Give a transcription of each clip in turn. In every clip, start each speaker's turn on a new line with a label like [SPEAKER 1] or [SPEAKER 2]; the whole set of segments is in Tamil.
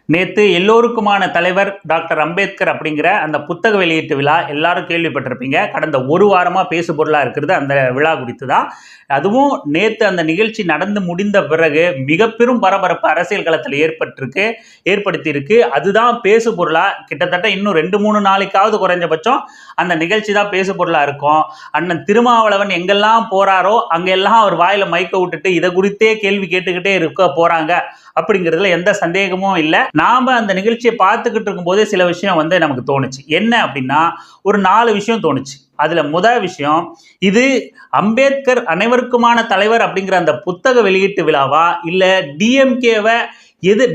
[SPEAKER 1] நேற்று எல்லோருக்குமான தலைவர் டாக்டர் அம்பேத்கர் அப்படிங்கிற அந்த புத்தக வெளியீட்டு விழா எல்லாரும் கேள்விப்பட்டிருப்பீங்க. கடந்த ஒரு வாரமாக பேசு பொருளாக இருக்கிறது அந்த விழா குறித்து தான். அதுவும் நேற்று அந்த நிகழ்ச்சி நடந்து முடிந்த பிறகு மிக பெரும் பரபரப்பு அரசியல் களத்தில் ஏற்படுத்தியிருக்கு. அதுதான் பேசு பொருளாக கிட்டத்தட்ட இன்னும் 2-3 நாளைக்காவது குறைஞ்சபட்சம் அந்த நிகழ்ச்சி தான் பேசு பொருளாக இருக்கும். அண்ணன் திருமாவளவன் எங்கெல்லாம் போறாரோ அங்கெல்லாம் அவர் வாயில மைக்க விட்டுட்டு இதை குறித்தே கேள்வி கேட்டுக்கிட்டே இருக்க போறாங்க அப்படிங்கிறதுல எந்த சந்தேகமும் இல்லை. நாம அந்த நிகழ்ச்சியை பார்த்துக்கிட்டு இருக்கும் போதே சில விஷயம் நமக்கு தோணுச்சு. என்ன அப்படின்னா, ஒரு 4 விஷயம் தோணுச்சு. அதுல முதல் விஷயம், இது அம்பேத்கர் அனைவருக்குமான தலைவர் அப்படிங்கிற அந்த புத்தக வெளியீட்டு விழாவா இல்ல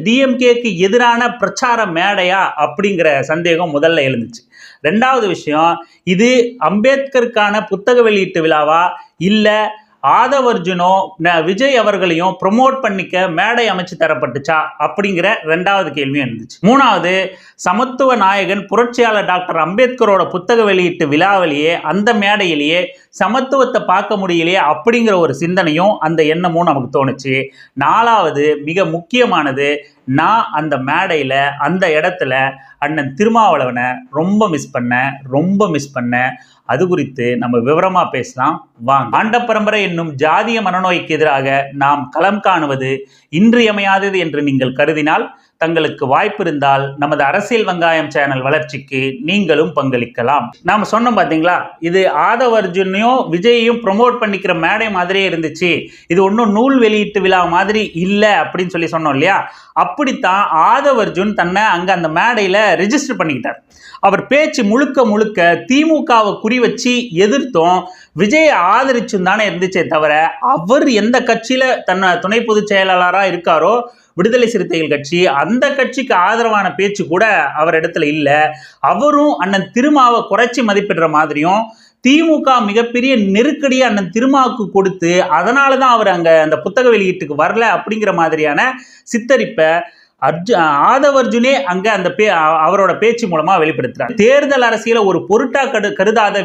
[SPEAKER 1] டிஎம்கேக்கு எதிரான பிரச்சார மேடையா அப்படிங்கிற சந்தேகம் முதல்ல எழுந்துச்சு. 2வது விஷயம், இது அம்பேத்கருக்கான புத்தக வெளியீட்டு விழாவா இல்ல ஆதவர்ஜுனோ விஜய் அவர்களையும் ப்ரொமோட் பண்ணிக்க மேடை அமைச்சு தரப்பட்டுச்சா அப்படிங்கிற 2வது கேள்வியும் இருந்துச்சு. 3வது, சமத்துவ நாயகன் புரட்சியாளர் டாக்டர் அம்பேத்கரோட புத்தக வெளியீட்டு விழாவிலேயே அந்த மேடையிலேயே சமத்துவத்தை பார்க்க முடியலையே அப்படிங்கிற ஒரு சிந்தனையும் அந்த எண்ணமும் நமக்கு தோணுச்சு. 4வது மிக முக்கியமானது, நான் அந்த மேடையில் அந்த இடத்துல அண்ணன் திருமாவளவனை ரொம்ப மிஸ் பண்ணேன். அது குறித்து நம்ம விவரமா பேசலாம் வாங்க. ஆண்ட பரம்பரை என்னும் ஜாதிய மனநோய்க்கு எதிராக நாம் களம் காணுவது இன்றியமையாதது என்று நீங்கள் கருதினால், தங்களுக்கு வாய்ப்பு இருந்தால் நமது அரசியல் வெங்காயம் சேனல் வளர்ச்சிக்கு நீங்களும் பங்களிக்கலாம். நாம சொன்னோம் பாத்தீங்களா, இது ஆதவர்ஜுனையும் விஜயையும் ப்ரொமோட் பண்ணிக்கிற மேடை மாதிரியே இருந்துச்சு, இது ஒன்றும் நூல் வெளியீட்டு விழா மாதிரி இல்லை அப்படின்னு சொல்லி சொன்னோம் இல்லையா. அப்படித்தான் ஆதவர்ஜுன் தன்னை அங்க அந்த மேடையில ரெஜிஸ்டர் பண்ணிக்கிட்டார். அவர் பேச்சு முழுக்க திமுகவை குறி வச்சு எதிர்த்தும் விஜயை ஆதரிச்சும் தானே இருந்துச்சே தவிர, அவர் எந்த கட்சியில தன்னை துணை பொதுச் செயலாளராக இருக்காரோ, விடுதலை சிறுத்தைகள் கட்சி, அந்த கட்சிக்கு ஆதரவான பேச்சு கூட அவர் இடத்துல இல்லை. அவரும் அண்ணன் திருமாவை குறைச்சி மதிப்பிடுற மாதிரியும், திமுக மிகப்பெரிய நெருக்கடியை அண்ணன் திருமாவுக்கு கொடுத்து அதனால தான் அவர் அங்கே அந்த புத்தக வெளியீட்டுக்கு வரல அப்படிங்கிற மாதிரியான சித்தரிப்பை ஆதவர்ஜுனே அங்க அந்த அவரோட பேச்சு மூலமா வெளிப்படுத்துறார். தேர்தல் அரசியல ஒரு பொருட்டா கருதாத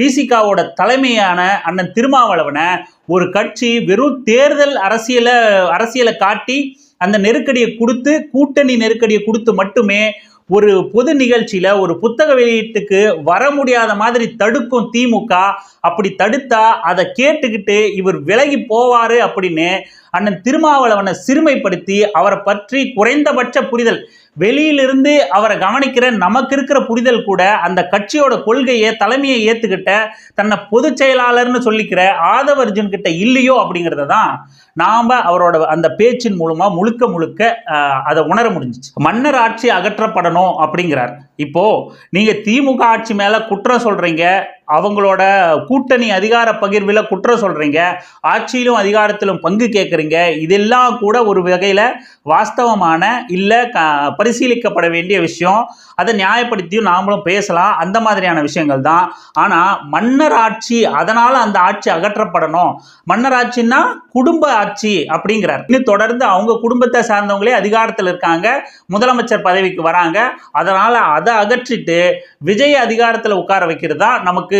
[SPEAKER 1] விசிகாவோட தலைமையான அண்ணன் திருமாவளவனை ஒரு கட்சி வெறும் தேர்தல் அரசியலை காட்டி அந்த நெருக்கடியை கொடுத்து, கூட்டணி நெருக்கடியை கொடுத்து மட்டுமே ஒரு பொது நிகழ்ச்சியில ஒரு புத்தக வெளியீட்டுக்கு வர முடியாத மாதிரி தடுக்கும் திமுக. அப்படி தடுத்தா அதை கேட்டுக்கிட்டு இவர் விலகி போவாரு அப்படின்னு அண்ணன் திருமாவளவனை சிறுமைப்படுத்தி அவரை பற்றி குறைந்தபட்ச புரிதல், வெளியிலிருந்து அவரை கவனிக்கிற நமக்கு இருக்கிற புரிதல் கூட அந்த கட்சியோட கொள்கையை தலைமையை ஏத்துக்கிட்ட தன்னை பொதுச் செயலாளர்னு சொல்லிக்கிற ஆதவர்ஜுன் கிட்ட இல்லையோ அப்படிங்கிறத தான் நாம அவரோட அந்த பேச்சின் மூலமா முழுக்க அதை உணர முடிஞ்சிச்சு. மன்னர் ஆட்சி அகற்றப்படணும் அப்படிங்கிறார். இப்போ நீங்க திமுக ஆட்சி மேல குற்றம் சொல்றீங்க, அவங்களோட கூட்டணி அதிகார பகிர்வில் குற்றம் சொல்றீங்க, ஆட்சியிலும் அதிகாரத்திலும் பங்கு கேட்குறீங்க. இதெல்லாம் கூட ஒரு வகையில் வாஸ்தவமான இல்லை பரிசீலிக்கப்பட வேண்டிய விஷயம். அதை நியாயப்படுத்தியும் நாமளும் பேசலாம், அந்த மாதிரியான விஷயங்கள் தான். ஆனால் மன்னர் ஆட்சி, அதனால அந்த ஆட்சி அகற்றப்படணும், மன்னர் ஆட்சின்னா குடும்ப ஆட்சி அப்படிங்கிறார். இன்னும் தொடர்ந்து அவங்க குடும்பத்தை சார்ந்தவங்களே அதிகாரத்தில் இருக்காங்க, முதலமைச்சர் பதவிக்கு வராங்க, அதனால அதை அகற்றிட்டு விஜய் அதிகாரத்தில் உட்கார வைக்கிறது தான் நமக்கு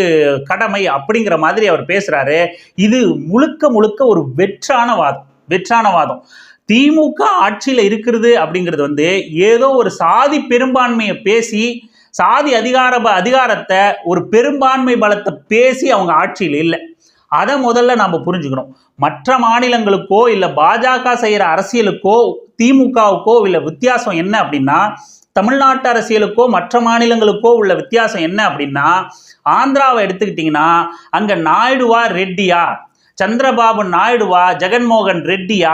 [SPEAKER 1] கடமை அப்படிங்கிற மாதிரி அவர் பேசுறாரு. இது முழுக்க ஒரு வெற்றான வாதம். திமுக ஆட்சியில் இருக்கிறது அப்படிங்கிறது ஏதோ ஒரு சாதி பெரும்பான்மையை பேசி, சாதி அதிகாரத்தை ஒரு பெரும்பான்மை பலத்தை பேசி அவங்க ஆட்சியில் இல்லை. அதை முதல்ல நாம புரிஞ்சுக்கணும். மற்ற மாநிலங்களுக்கோ இல்ல பாஜக செய்யற அரசியலுக்கோ திமுகவுக்கோ உள்ள வித்தியாசம் என்ன அப்படின்னா, தமிழ்நாட்டு அரசியலுக்கோ மற்ற மாநிலங்களுக்கோ உள்ள வித்தியாசம் என்ன அப்படின்னா, ஆந்திராவை எடுத்துக்கிட்டீங்கன்னா அங்க நாயுடுவா ரெட்டியா, சந்திரபாபு நாயுடுவா ஜெகன்மோகன் ரெட்டியா,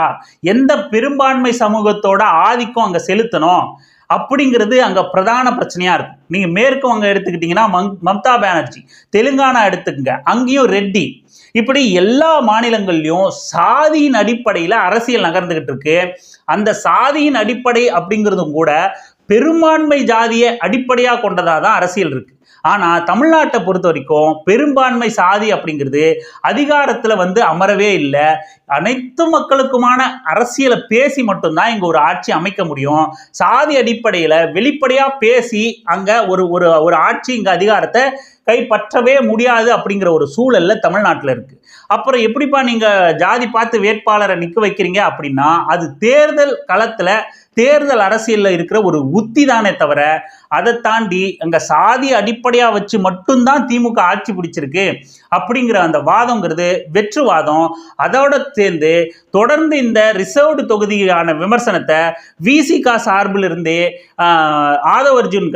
[SPEAKER 1] எந்த பெரும்பான்மை சமூகத்தோட ஆதிக்கம் அங்க செலுத்தணும் அப்படிங்கிறது அங்க பிரதான பிரச்சனையா இருக்கும். நீங்க மேற்கு வங்க எடுத்துக்கிட்டீங்கன்னா மம்தா பானர்ஜி, தெலுங்கானா எடுத்துக்கங்க, அங்கேயும் ரெட்டி. இப்படி எல்லா மாநிலங்கள்லயும் சாதியின் அடிப்படையில் அரசியல் நகர்ந்துகிட்டு இருக்கு. அந்த சாதியின் அடிப்படை அப்படிங்கிறதும் கூட பெரும்பான்மை ஜாதியை அடிப்படையாக கொண்டதாக தான் அரசியல் இருக்கு. ஆனால் தமிழ்நாட்டை பொறுத்த வரைக்கும் பெரும்பான்மை சாதி அப்படிங்கிறது அதிகாரத்தில் அமரவே இல்லை. அனைத்து மக்களுக்குமான அரசியலை பேசி மட்டும்தான் இங்கே ஒரு ஆட்சி அமைக்க முடியும். சாதி அடிப்படையில் வெளிப்படையாக பேசி அங்கே ஒரு ஆட்சி இங்கே அதிகாரத்தை கைப்பற்றவே முடியாது அப்படிங்கிற ஒரு சூழல்ல தமிழ்நாட்டில் இருக்கு. அப்புறம் எப்படிப்பா நீங்க ஜாதி பார்த்து வேட்பாளரை நிற்க வைக்கிறீங்க அப்படின்னா, அது தேர்தல் களத்துல தேர்தல் அரசியல்ல இருக்கிற ஒரு உத்தி தானே தவிர அதை தாண்டி அங்க சாதி அடிப்படையா வச்சு மட்டும்தான் திமுக ஆட்சி பிடிச்சிருக்கு அப்படிங்கிற அந்த வாதங்கிறது வெற்றுவாதம். அதோட சேர்ந்து தொடர்ந்து இந்த ரிசர்வ்டு தொகுதியான விமர்சனத்தை விசிகா சார்பில் இருந்தே ஆதவ் அர்ஜுன்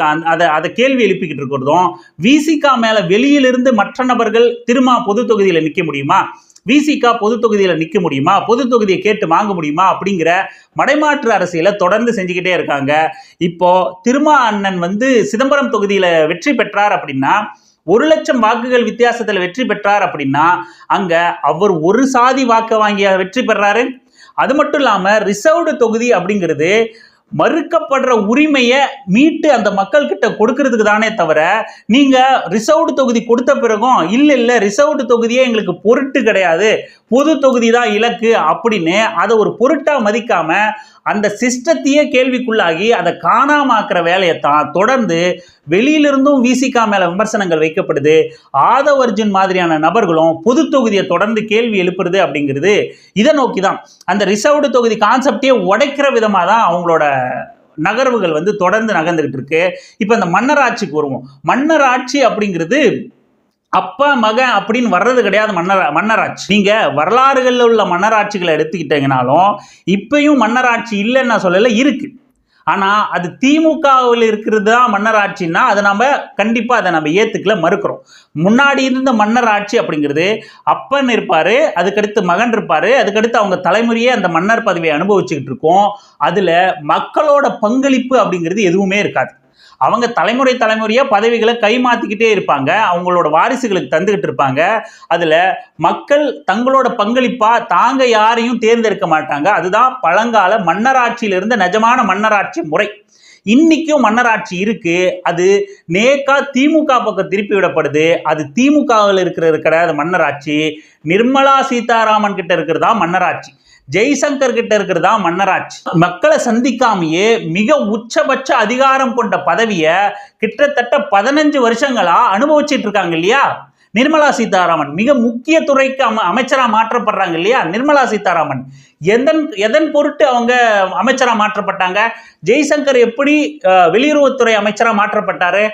[SPEAKER 1] அதை கேள்வி எழுப்பிக்கிட்டு இருக்கிறதும், விசிகா மேல வெளியிலிருந்து மற்ற நபர்கள் திரும்ப பொது தொகுதியில நிக்க முடியுமா, விசிகா பொது தொகுதியில நிக்க முடியுமா, பொது தொகுதியை கேட்டு வாங்க முடியுமா அப்படிங்கிற மடைமாற்று அரசியலை தொடர்ந்து செஞ்சுக்கிட்டே இருக்காங்க. இப்போ திருமா அண்ணன் சிதம்பரம் தொகுதியில வெற்றி பெற்றார் அப்படின்னா, 1,00,000 வாக்குகள் வித்தியாசத்துல வெற்றி பெற்றார் அப்படின்னா அங்க அவர் ஒரு சாதி வாக்கு வாங்கிய வெற்றி பெறாரு. அது மட்டும் இல்லாம ரிசர்வ்டு தொகுதி அப்படிங்கிறது மறுக்கப்படுற உரிமையை மீட்டு அந்த மக்கள் கிட்ட கொடுக்கறதுக்கு தானே தவிர, நீங்க ரிசர்வ்டு தொகுதி கொடுத்த பிறகும் இல்ல ரிசர்வ்டு தொகுதியே எங்களுக்கு பொருட்டு கிடையாது, பொது தொகுதி தான் இலக்கு அப்படின்னு அதை ஒரு பொருட்டா மதிக்காம அந்த சிஸ்டத்தையே கேள்விக்குள்ளாகி அதை காணாமாக்குற வேலையை தான் தொடர்ந்து வெளியிலிருந்தும் விசிகா மேல விமர்சனங்கள் வைக்கப்படுது. ஆதவ் அர்ஜுன் மாதிரியான நபர்களும் பொது தொகுதியை தொடர்ந்து கேள்வி எழுப்புறது அப்படிங்கிறது இதை நோக்கிதான். அந்த ரிசர்வ்டு தொகுதி கான்செப்டே உடைக்கிற விதமா தான் அவங்களோட நகர்வுகள் தொடர்ந்து நகர்ந்துகிட்டு இருக்கு. இப்ப இந்த மன்னராட்சிக்கு வருவோம். மன்னராட்சி அப்படிங்கிறது அப்பா மகன் அப்படின்னு வர்றது கிடையாது. மன்னராட்சி நீங்க வரலாறுகளில் உள்ள மன்னராட்சிகளை எடுத்துக்கிட்டீங்கனாலும் இப்பயும் மன்னராட்சி இல்லைன்னு நான் சொல்லல, இருக்கு. ஆனா அது திமுகவில் இருக்கிறது தான் மன்னராட்சின்னா அதை நம்ம கண்டிப்பா அதை நம்ம ஏத்துக்கல, மறுக்கிறோம். முன்னாடி இருந்த மன்னராட்சி அப்படிங்கிறது அப்பன் இருப்பாரு, அதுக்கடுத்து மகன் இருப்பாரு, அதுக்கடுத்து அவங்க தலைமுறையே அந்த மன்னர் பதவியை அனுபவிச்சுக்கிட்டு இருக்கோம். அதுல மக்களோட பங்களிப்பு அப்படிங்கிறது எதுவுமே இருக்காது. அவங்க தலைமுறையா பதவிகளை கைமாத்திக்கிட்டே இருப்பாங்க, அவங்களோட வாரிசுகளுக்கு தந்துகிட்டு இருப்பாங்க. அதுல மக்கள் தங்களோட பங்களிப்பா தாங்க யாரையும் தேர்ந்தெடுக்க மாட்டாங்க. அதுதான் பழங்கால மன்னராட்சியில இருந்த நிஜமான மன்னராட்சி முறை. இன்னைக்கும் மன்னராட்சி இருக்கு. அது நேக்கா திமுக பக்கம் திருப்பி விடப்படுது. அது திமுகவில் இருக்கிறது கிடையாது மன்னராட்சி. நிர்மலா சீதாராமன் கிட்ட இருக்கிறதா மன்னராட்சி, ஜெய்சங்கர் கிட்ட இருக்கிறதா மன்னராட்சி. மக்களை சந்திக்காமையே மிக உச்சபட்ச அதிகாரம் கொண்ட பதவியை கிட்டத்தட்ட 15 வருஷங்களா அனுபவிச்சுட்டு இருக்காங்க இல்லையா நிர்மலா சீதாராமன். மிக முக்கிய துறைக்கு அமைச்சரா மாற்றப்படுறாங்க இல்லையா நிர்மலா சீதாராமன். எதன் பொருட்டு அவங்க அமைச்சரா மாற்றப்பட்டாங்க? ஜெய்சங்கர் எப்படி வெளியுறவுத்துறை அமைச்சரா மாற்றப்பட்டாரு?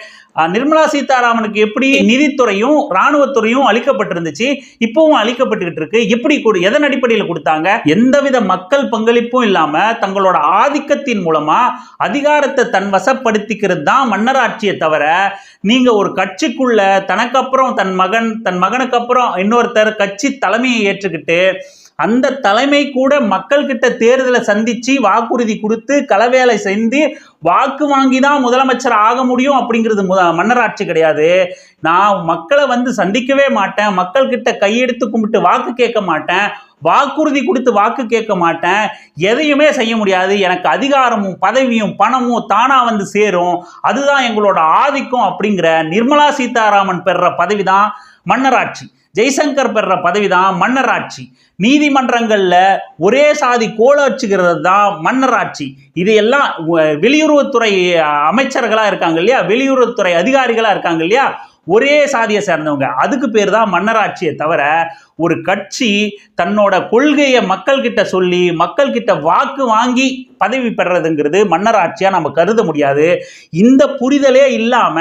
[SPEAKER 1] நிர்மலா சீதாராமனுக்கு எப்படி நிதித்துறையும் இராணுவத்துறையும் அளிக்கப்பட்டிருந்துச்சு, இப்பவும் அளிக்கப்பட்டுக்கிட்டு இருக்கு. எப்படி எதன் அடிப்படையில் கொடுத்தாங்க? எந்தவித மக்கள் பங்களிப்பும் இல்லாம தங்களோட ஆதிக்கத்தின் மூலமா அதிகாரத்தை தன் வசப்படுத்திக்கிறது தான் மன்னராட்சியை தவிர, நீங்க ஒரு கட்சிக்குள்ள தனக்கு அப்புறம் தன் மகனுக்கு அப்புறம் இன்னொருத்தர் கட்சி தலைமையை ஏற்றுக்கிட்டு அந்த தலைமை கூட மக்கள் கிட்ட தேர்தலை சந்திச்சு வாக்குறுதி கொடுத்து களவேலை செஞ்சு வாக்கு வாங்கி தான் முதலமைச்சர் ஆக முடியும் அப்படிங்கிறது மன்னராட்சி கிடையாது. நான் மக்களை சந்திக்கவே மாட்டேன், மக்கள் கிட்ட கையெடுத்து கும்பிட்டு வாக்கு கேட்க மாட்டேன், வாக்குறுதி கொடுத்து வாக்கு கேட்க மாட்டேன், எதையுமே செய்ய முடியாது, எனக்கு அதிகாரமும் பதவியும் பணமும் தானா சேரும், அதுதான் எங்களோட ஆதிக்கம் அப்படிங்கிற நிர்மலா சீதாராமன் பெற பதவிதான் மன்னராட்சி. ஜெய்சங்கர் பெற பதவிதான் மன்னராட்சி. நீதிமன்றங்கள்ல ஒரே சாதி கோலச்சுகிறது தான் மன்னராட்சி. இதையெல்லாம் வெளியுறவுத்துறை அமைச்சர்களா இருக்காங்க இல்லையா, வெளியுறவுத்துறை அதிகாரிகளா இருக்காங்க இல்லையா, ஒரே சாதியை சேர்ந்தவங்க, அதுக்கு பேர் தான் மன்னராட்சியை தவிர ஒரு கட்சி தன்னோட கொள்கையை மக்கள் கிட்ட சொல்லி மக்கள் கிட்ட வாக்கு வாங்கி பதவி பெறதுங்கிறது மன்னராட்சியா நம்ம கருத முடியாது. இந்த புரிதலே இல்லாம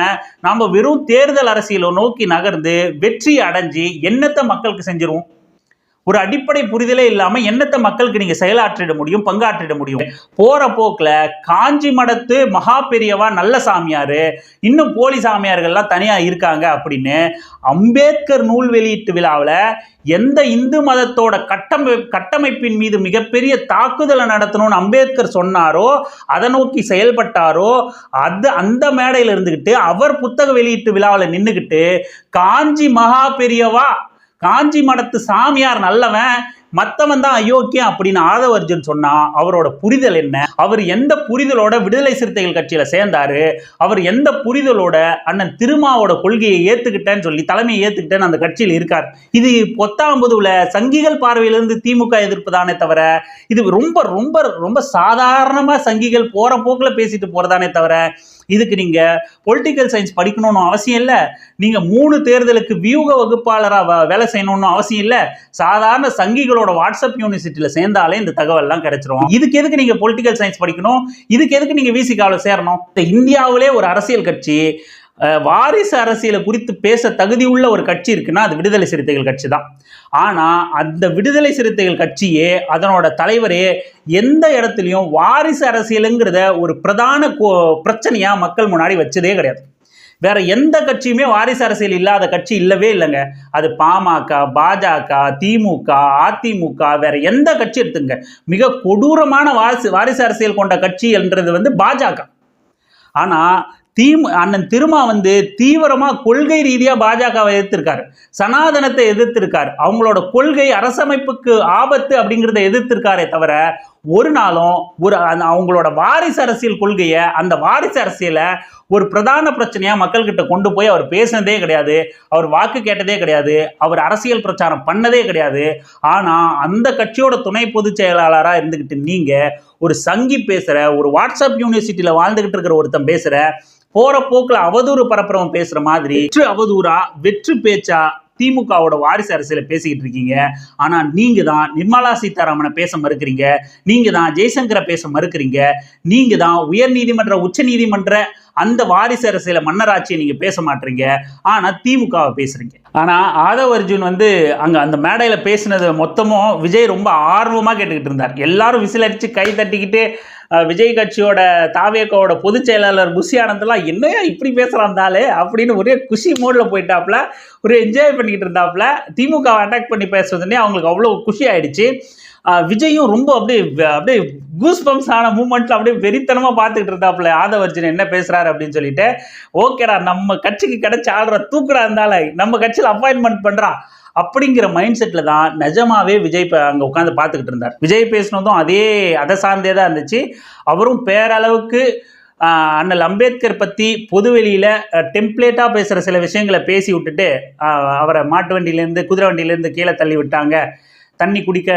[SPEAKER 1] நாம வெறும் தேர்தல் அரசியலை நோக்கி நகர்ந்து வெற்றி அடைஞ்சு என்னத்தை மக்களுக்கு செஞ்சிருவோம்? ஒரு அடிப்படை புரிதலே இல்லாம என்னத்தை மக்களுக்கு நீங்க செயலாற்றிட முடியும், பங்காற்றிட முடியும்? போற போக்குல காஞ்சி மடத்து மகா பெரியவா நல்ல சாமியாரு, இன்னும் போலி சாமியார்கள்லாம் தனியா இருக்காங்க அப்படின்னு அம்பேத்கர் நூல் வெளியீட்டு விழாவில் எந்த இந்து மதத்தோட கட்டமைப்பின் மீது மிகப்பெரிய தாக்குதலை நடத்தணும்னு அம்பேத்கர் சொன்னாரோ, அதை நோக்கி செயல்பட்டாரோ, அந்த மேடையில் இருந்துகிட்டு அவர் புத்தக வெளியீட்டு விழாவில் நின்றுகிட்டு காஞ்சி மகா பெரியவா, காஞ்சி மடத்து சாமியார் நல்லவன், மத்தவன் தான் அயோக்கியம் அப்படின்னு ஆதவ் அர்ஜுன் சொன்னா அவரோட புரிதல் என்ன? அவர் எந்த புரிதலோட விடுதலை சிறுத்தைகள் கட்சியில சேர்ந்தாரு? அவர் எந்த புரிதலோட அண்ணன் திருமாவோட கொள்கையை ஏத்துக்கிட்டேன்னு சொல்லி தலைமையை ஏத்துக்கிட்டேன்னு அந்த கட்சியில் இருக்கார்? இது 19 சங்கிகள் பார்வையிலிருந்து திமுக எதிர்ப்பு தானே தவிர, இது ரொம்ப ரொம்ப ரொம்ப சாதாரணமா சங்கிகள் போற போக்குல பேசிட்டு போறதானே தவிர, இதுக்கு நீங்க பொலிட்டிக்கல் சயின்ஸ் படிக்கணும்னு அவசியம் இல்லை, நீங்க 3 தேர்தலுக்கு வியூக வகுப்பாளராக வேலை செய்யணும்னு அவசியம் இல்லை, சாதாரண சங்கிகளோட வாட்ஸ்அப் யூனிவர்சிட்டியில சேர்ந்தாலே இந்த தகவல்லாம் கிடைச்சிரும். இதுக்கு எதுக்கு நீங்க பொலிட்டிக்கல் சயின்ஸ் படிக்கணும், இதுக்கு எதுக்கு நீங்க விசிகாவில் சேரணும்? இந்தியாவிலே ஒரு அரசியல் கட்சி வாரிசு அரசியலை குறித்து பேச தகுதி உள்ள ஒரு கட்சி இருக்குன்னா அது விடுதலை சிறுத்தைகள் கட்சி தான். ஆனா அந்த விடுதலை சிறுத்தைகள் கட்சியே அதனோட தலைவரே எந்த இடத்துலையும் வாரிசு அரசியலுங்கிறத ஒரு பிரதான பிரச்சனையா மக்கள் முன்னாடி வச்சதே கிடையாது. வேற எந்த கட்சியுமே வாரிசு அரசியல் இல்லாத கட்சி இல்லவே இல்லைங்க. அது பாமக, பாஜக, திமுக, அதிமுக, வேற எந்த கட்சி எடுத்துங்க, மிக கொடூரமான வாரிசு அரசியல் கொண்ட கட்சி என்றது பாஜக. ஆனா அண்ணன் திருமா தீவிரமா கொள்கை ரீதியா பாஜகவை எதிர்த்திருக்காரு, சனாதனத்தை எதிர்த்திருக்காரு, அவங்களோட கொள்கை அரசமைப்புக்கு ஆபத்து அப்படிங்கிறத எதிர்த்திருக்காரே தவிர ஒரு நாளும் அவங்களோட வாரிசு அரசியல் கொள்கையை, அந்த வாரிசு அரசியலை ஒரு பிரதான பிரச்சனையா மக்கள்கிட்ட கொண்டு போய் அவர் பேசினதே கிடையாது, அவர் வாக்கு கேட்டதே கிடையாது, அவர் அரசியல் பிரச்சாரம் பண்ணதே கிடையாது. ஆனா அந்த கட்சியோட துணை பொதுச் செயலாளராக இருந்துகிட்டு நீங்க ஒரு சங்கி பேசுற, ஒரு வாட்ஸ்அப் யூனிவர்சிட்டியில வாழ்ந்துகிட்டு இருக்கிற ஒருத்தன் பேசுற, போற போக்குல அவதூறு பரப்புறவன் பேசுற மாதிரி அவதூறா வெற்று பேச்சா திமுகவோட வாரிசு அரசியல பேசிக்கிட்டு இருக்கீங்க. ஆனா நீங்க தான் நிர்மலா சீதாராமனை பேச மறுக்கிறீங்க, நீங்க தான் ஜெய்சங்கரை பேச மறுக்கிறீங்க, நீங்க தான் உயர் நீதிமன்ற உச்ச நீதிமன்ற அந்த வாரிசு அரசியல மன்னராட்சியை நீங்க பேச மாட்டீங்க. ஆனா திமுகவை பேசுறீங்க. ஆனா ஆதவ் அர்ஜுன் அங்க அந்த மேடையில பேசினது மொத்தமும் விஜய் ரொம்ப ஆர்வமா கேட்டுக்கிட்டு இருந்தார். எல்லாரும் விசில் அடிச்சு கை தட்டிக்கிட்டு விஜய் கட்சியோட தாவேக்காவோட பொதுச் செயலாளர் புஷி ஆனந்தெல்லாம் என்னையா இப்படி பேசுறாந்தாலே அப்படின்னு ஒரே குஷி மோட்ல போயிட்டாப்ல, ஒரு என்ஜாய் பண்ணிக்கிட்டு இருந்தாப்ல. திமுக அட்டாக் பண்ணி பேசுறதுன்னே அவங்களுக்கு அவ்வளோ குஷி ஆயிடுச்சு. விஜயும் ரொம்ப அப்படியே கூஸ் பம்ப்ஸ் ஆன மூமெண்ட்ல அப்படியே வெறித்தனமா பார்த்துக்கிட்டு இருந்தாப்புல ஆதவ் அர்ஜுன் என்ன பேசுறாரு அப்படின்னு சொல்லிட்டு. ஓகேடா, நம்ம கட்சிக்கு கிடைச்ச ஆள்ற தூக்குறா இருந்தாலும் நம்ம கட்சியில் அப்பாயின்மெண்ட் பண்றா அப்படிங்கிற மைண்ட் செட்ல தான் நிஜமாவே விஜய் அங்க உட்காந்து பார்த்துக்கிட்டு இருந்தார். விஜய் பேசினதும் அதை சார்ந்தே தான் இருந்துச்சு. அவரும் பேரளவுக்கு அண்ணல் அம்பேத்கர் பற்றி பொதுவெளியில் டெம்ப்ளேட்டாக பேசுகிற சில விஷயங்களை பேசி விட்டுட்டு அவரை மாட்டு வண்டியிலேருந்து குதிரை வண்டியிலேருந்து கீழே தள்ளி விட்டாங்க, தண்ணி குடிக்க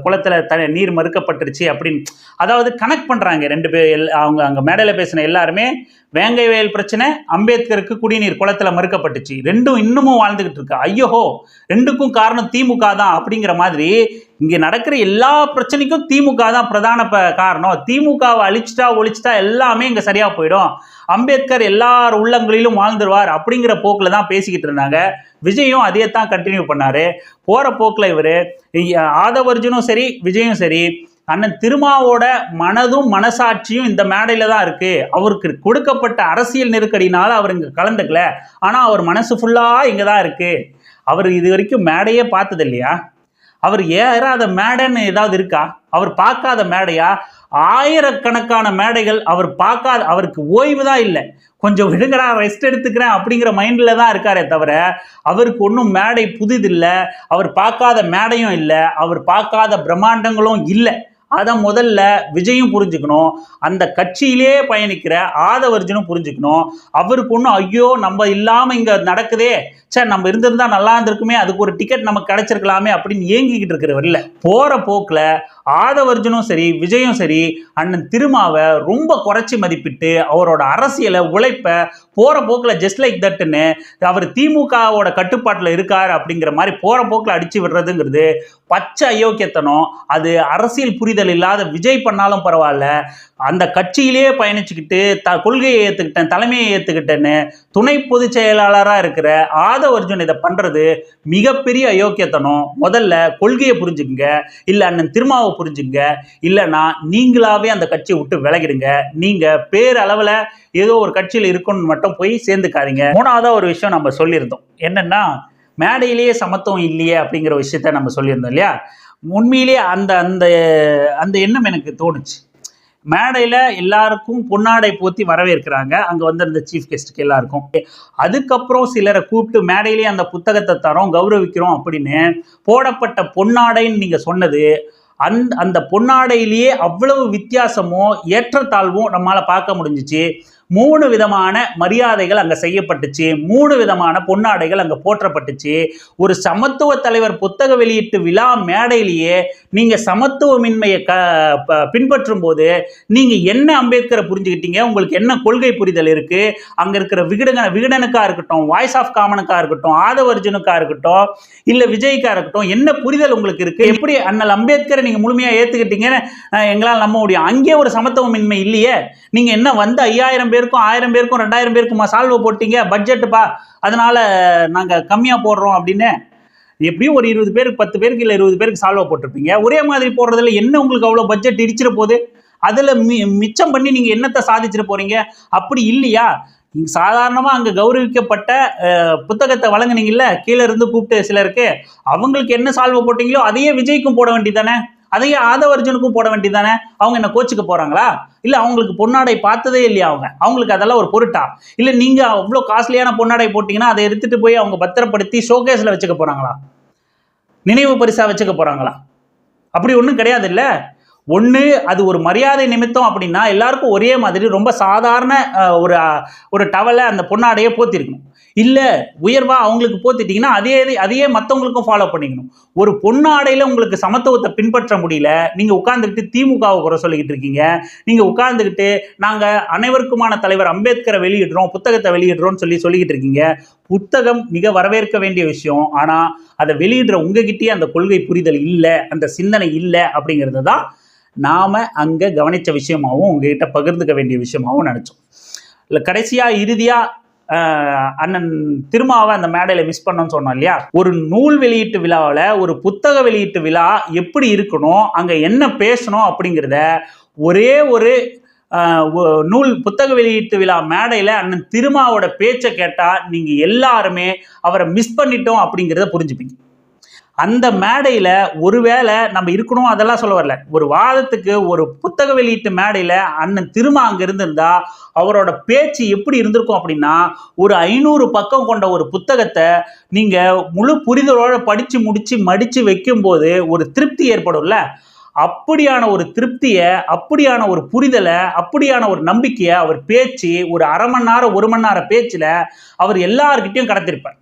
[SPEAKER 1] குளத்தில் நீர் மறுக்கப்பட்டுருச்சு அப்படின்னு, அதாவது கனெக்ட் பண்ணுறாங்க ரெண்டு பேர். அவங்க அங்கே மேடையில் பேசின எல்லாருமே வேங்கை வயல் பிரச்சனை, அம்பேத்கருக்கு குடிநீர் குளத்தில் மறுக்கப்பட்டுச்சு, ரெண்டும் இன்னமும் வாழ்ந்துகிட்டு இருக்கு, ஐயோஹோ ரெண்டுக்கும் காரணம் திமுக தான் அப்படிங்கிற மாதிரி இங்கே நடக்கிற எல்லா பிரச்சனைக்கும் திமுக தான் பிரதான காரணம், திமுகவை ஒழிச்சிட்டா எல்லாமே இங்கே சரியாக போயிடும், அம்பேத்கர் எல்லார் உள்ளங்களிலும் வாழ்ந்துருவார் அப்படிங்கிற போக்கில் தான் பேசிக்கிட்டு இருந்தாங்க. விஜயும் அதே தான் கண்டினியூ பண்ணாரு. போகிற போக்கில் இவர் ஆதவ் அர்ஜுனும் சரி விஜயும் சரி அண்ணன் திருமாவோட மனதும் மனசாட்சியும் இந்த மேடையில தான் இருக்கு, அவருக்கு கொடுக்கப்பட்ட அரசியல் நெருக்கடினால அவர் இங்க கலந்துக்கல, ஆனா அவர் மனசு ஃபுல்லா இங்க தான் இருக்கு. அவர் இது வரைக்கும் மேடையே பார்த்தது இல்லையா? அவர் ஏறாத மேடைன்னு ஏதாவது இருக்கா? அவர் பார்க்காத மேடையா? ஆயிரக்கணக்கான மேடைகள் அவர் பார்க்காத, அவருக்கு ஓய்வு தான் இல்லை, கொஞ்சம் விடுங்கடா ரெஸ்ட் எடுத்துக்கிறேன் அப்படிங்கிற மைண்ட்ல தான் இருக்காரே தவிர அவருக்கு ஒன்றும் மேடை புதிதில்லை, அவர் பார்க்காத மேடையும் இல்லை, அவர் பார்க்காத பிரம்மாண்டங்களும் இல்லை. அதை முதல்ல விஜயும் புரிஞ்சுக்கணும், அந்த கட்சியிலே பயணிக்கிற ஆதவ் அர்ஜுனும் புரிஞ்சுக்கணும். அவருக்கு ஒன்றும் ஐயோ நம்ம இல்லாமல் இங்கே நடக்குதே, சார் நம்ம இருந்திருந்தா நல்லா இருந்திருக்குமே, அதுக்கு ஒரு டிக்கெட் நமக்கு கிடைச்சிருக்கலாமே அப்படின்னு ஏங்கிக்கிட்டு இருக்கிறவர் இல்லை. போகிற போக்கில் ஆதவ் அர்ஜுனும் சரி விஜயும் சரி அண்ணன் திருமாவை ரொம்ப குறைச்சி மதிப்பிட்டு அவரோட அரசியலை உழைப்ப போகிற போக்கில் ஜஸ்ட் லைக் தட்டுன்னு அவர் திமுகவோட கட்டுப்பாட்டில் இருக்கார் அப்படிங்கிற மாதிரி போகிற போக்கில் அடித்து விடுறதுங்கிறது பச்சை அயோக்கியத்தனம். அது அரசியல் புரிதல் இல்லாத விஜய் பண்ணாலும் பரவாயில்ல, அந்த கட்சியிலேயே பயணிச்சுக்கிட்டு கொள்கையை ஏற்றுக்கிட்டேன் தலைமையை ஏற்றுக்கிட்டேன்னு துணை பொதுச் செயலாளராக இருக்கிற ஆதவ் அர்ஜுன் இதை பண்ணுறது மிகப்பெரிய அயோக்கியத்தனம். முதல்ல கொள்கையை புரிஞ்சுக்குங்க, இல்லை அண்ணன் திருமாவை புரிஞ்சுங்க, இல்லைன்னா நீங்களாவே அந்த கட்சியை விட்டு விலகிடுங்க. நீங்கள் பேரளவில் ஏதோ ஒரு கட்சியில் இருக்குன்னு மட்டும் போய் சேர்ந்துக்காதீங்க. மூணாவதாக ஒரு விஷயம் நம்ம சொல்லியிருந்தோம், என்னென்னா மேடையிலேயே சமத்துவம் இல்லையே அப்படிங்கிற விஷயத்த நம்ம சொல்லியிருந்தோம் இல்லையா? உண்மையிலேயே அந்த அந்த அந்த எண்ணம் எனக்கு தோணுச்சு. மேடையில் எல்லாருக்கும் பொன்னாடை போத்தி வரவேற்கிறாங்க, அங்கே அந்த சீஃப் கெஸ்ட்டுக்கு எல்லாருக்கும். அதுக்கப்புறம் சிலரை கூப்பிட்டு மேடையிலேயே அந்த புத்தகத்தை தரோம் கௌரவிக்கிறோம் அப்படின்னு போடப்பட்ட பொன்னாடைன்னு நீங்கள் சொன்னது, அந்த பொன்னாடையிலேயே அவ்வளவு வித்தியாசமும் ஏற்றத்தாழ்வும் நம்மளால் பார்க்க முடிஞ்சிச்சு. 3 விதமான மரியாதைகள் அங்க செய்யப்பட்டுச்சு, 3 விதமான பொன்னாடைகள் அங்க போற்றப்பட்டுச்சு. ஒரு சமத்துவ தலைவர் புத்தக வெளியீட்டு விழா மேடையிலேயே நீங்க சமத்துவமின்மையை பின்பற்றும் போது நீங்க என்ன அம்பேத்கரை புரிஞ்சுக்கிட்டீங்க, உங்களுக்கு என்ன கொள்கை புரிதல் இருக்கு, அங்க இருக்கிற விகடனுக்கா இருக்கட்டும், வாய்ஸ் ஆஃப் காமனுக்கா இருக்கட்டும், ஆதவர்ஜுனுக்கா இருக்கட்டும், இல்ல விஜய்க்கா இருக்கட்டும், என்ன புரிதல் உங்களுக்கு இருக்கு, எப்படி அண்ணல் அம்பேத்கரை நீங்க முழுமையா ஏத்துக்கிட்டீங்கன்னு எங்களால் நம்ப முடியும். அங்கே ஒரு சமத்துவமின்மை இல்லையே. நீங்க என்ன வந்து 5000 பேருக்கும் 1000 பேருக்கும் 2000 பேருக்குமா சால்வை போட்டீங்க, பட்ஜெட்டுப்பா அதனால நாங்க கம்மியா போடுறோம் அப்படின்னு. எப்படியும் ஒரு 20 பேருக்கு 10 பேருக்கு இல்ல 20 பேருக்கு சால்வை போட்டிருப்பீங்க. ஒரே மாதிரி போடுறதுல என்ன உங்களுக்கு அவ்வளவு பட்ஜெட் இடிச்சிட போகுது? அதுல மிச்சம் பண்ணி நீங்க என்னத்தை சாதிச்சிட போறீங்க? அப்படி இல்லையா? நீங்க சாதாரணமா அங்க கௌரவிக்கப்பட்ட புத்தகத்தை வழங்குனீங்கல்ல, கீழே இருந்து கூப்பிட்டு சிலருக்கு, அவங்களுக்கு என்ன சால்வை போட்டீங்களோ அதையே விஜய்க்கும் போட வேண்டியதானே, அதையே ஆதவர்ஜுனுக்கும் போட வேண்டியதானே. அவங்க என்ன கோச்சுக்க போறாங்களா? இல்ல அவங்களுக்கு பொன்னாடை பார்த்ததே இல்லையா? அவங்களுக்கு அதெல்லாம் ஒரு பொருட்டா? இல்ல நீங்க அவ்வளவு காஸ்ட்லியான பொன்னாடை போட்டீங்கன்னா அதை எடுத்துட்டு போய் அவங்க பத்திரப்படுத்தி ஷோகேஸ்ல வச்சுக்க போறாங்களா, நினைவு பரிசா வச்சுக்க போறாங்களா? அப்படி ஒன்றும் கிடையாது. இல்ல ஒன்று அது ஒரு மரியாதை நிமித்தம் அப்படின்னா எல்லாருக்கும் ஒரே மாதிரி ரொம்ப சாதாரண ஒரு டவலை அந்த பொன்னாடையை போத்திருக்கணும். இல்லை உயர்வா அவங்களுக்கு போத்திட்டீங்கன்னா அதையே மற்றவங்களுக்கும் ஃபாலோ பண்ணிக்கணும். ஒரு பொன்னாடையில் உங்களுக்கு சமத்துவத்தை பின்பற்ற முடியல, நீங்கள் உட்கார்ந்துக்கிட்டு திமுகவை குறை சொல்லிக்கிட்டு இருக்கீங்க. நீங்கள் உட்கார்ந்துக்கிட்டு நாங்கள் அனைவருக்குமான தலைவர் அம்பேத்கரை வெளியிடுறோம், புத்தகத்தை வெளியிடுறோம்னு சொல்லிக்கிட்டு இருக்கீங்க. புத்தகம் மிக வரவேற்க வேண்டிய விஷயம். ஆனால் அதை வெளியிடுற உங்ககிட்டயே அந்த கொள்கை புரிதல் இல்லை, அந்த சிந்தனை இல்லை அப்படிங்கிறது தான் நாம அங்கே கவனித்த விஷயமாகவும் உங்ககிட்ட பகிர்ந்துக்க வேண்டிய விஷயமாகவும் நினச்சோம். இல்லை கடைசியாக இறுதியாக அண்ணன் திருமாவை அந்த மேடையில் மிஸ் பண்ணோன்னு சொன்னோம் இல்லையா? ஒரு நூல் வெளியீட்டு விழாவில் ஒரு புத்தக வெளியீட்டு விழா எப்படி இருக்கணும், அங்கே என்ன பேசணும் அப்படிங்கிறத ஒரே ஒரு நூல் புத்தக வெளியீட்டு விழா மேடையில் அண்ணன் திருமாவோட பேச்சை கேட்டால் நீங்கள் எல்லாருமே அவரை மிஸ் பண்ணிட்டோம் அப்படிங்கிறத புரிஞ்சுப்பீங்க. அந்த மேடையில் ஒருவேளை நம்ம இருக்கணும் அதெல்லாம் சொல்ல வரல, ஒரு வாதத்துக்கு ஒரு புத்தக வெளியீட்டு மேடையில் அண்ணன் திருமா அங்கே இருந்திருந்தா அவரோட பேச்சு எப்படி இருந்திருக்கும் அப்படின்னா, ஒரு 500 பக்கம் கொண்ட ஒரு புத்தகத்தை நீங்கள் முழு புரிதலோடு படித்து முடித்து மடித்து வைக்கும்போது ஒரு திருப்தி ஏற்படும்ல, அப்படியான ஒரு திருப்தியை, அப்படியான ஒரு புரிதலை, அப்படியான ஒரு நம்பிக்கையை அவர் பேச்சு ஒரு அரை மணி நேரம் 1 மணி நேரம் பேச்சில் அவர் எல்லார்கிட்டையும் கடத்திருப்பார்.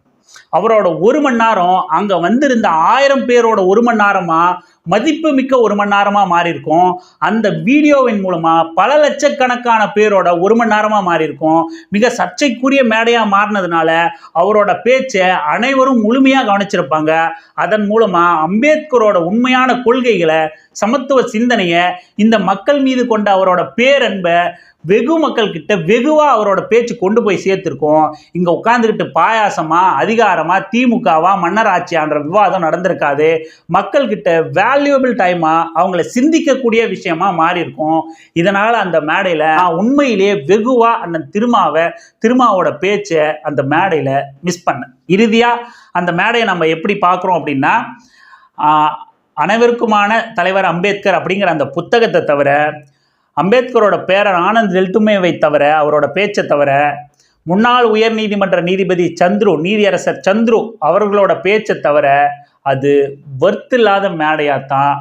[SPEAKER 1] அவரோட 1 மணி நேரம் அங்க வந்திருந்த 1000 பேரோட 1 மணி நேரமா மதிப்பு மிக்க 1 மணி நேரமா மாறி இருக்கும். அந்த வீடியோவின் மூலமா பல லட்சக்கணக்கான பேரோட 1 மணி நேரமா மாறி இருக்கும். மிக சர்ச்சைக்குரிய மேடையா மாறினதுனால அவரோட பேச்சை அனைவரும் முழுமையா கவனிச்சிருப்பாங்க. அதன் மூலமா அம்பேத்கரோட உண்மையான கொள்கைகளை, சமத்துவ சிந்தனையை, இந்த மக்கள் மீது கொண்ட அவரோட பேரன்பை வெகு மக்கள் கிட்ட வெகுவா அவரோட பேச்சு கொண்டு போய் சேர்த்திருக்கோம். இங்க உட்கார்ந்துக்கிட்டு பாயாசமா, அதிகாரமா, திமுகவா, மன்னராட்சியான்ற விவாதம் நடந்திருக்காது. மக்கள் கிட்ட வேல்யூபிள் டைமா அவங்கள சிந்திக்கக்கூடிய விஷயமா மாறி இருக்கும். இதனால அந்த மேடையில உண்மையிலேயே வெகுவா அண்ணன் திருமாவோட பேச்சை அந்த மேடையில மிஸ் பண்ண. இறுதியா அந்த மேடையை நம்ம எப்படி பார்க்குறோம் அப்படின்னா, அனைவருக்குமான தலைவர் அம்பேத்கர் அப்படிங்கிற அந்த புத்தகத்தை தவிர, அம்பேத்கரோட பேரன் ஆனந்த் டெல்துமேவை தவிர, அவரோட பேச்சை தவிர, முன்னாள் உயர் நீதிமன்ற நீதிபதி நீதியரசர் சந்துரு அவர்களோட பேச்சை தவிர அது வர்த்தில்லாத மேடையாத்தான்,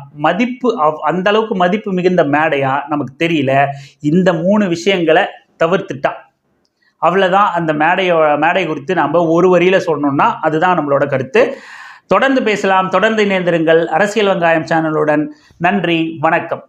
[SPEAKER 1] அந்த அளவுக்கு மதிப்பு மிகுந்த மேடையா நமக்கு தெரியல. இந்த 3 விஷயங்களை தவிர்த்துட்டா அவ்வளோதான். அந்த மேடை குறித்து நம்ம ஒரு வரியில சொன்னோம்னா அதுதான் நம்மளோட கருத்து. தொடர்ந்து பேசலாம், தொடர்ந்து இணைந்திருங்கள் அரசியல் வெங்காயம் சேனலுடன். நன்றி, வணக்கம்.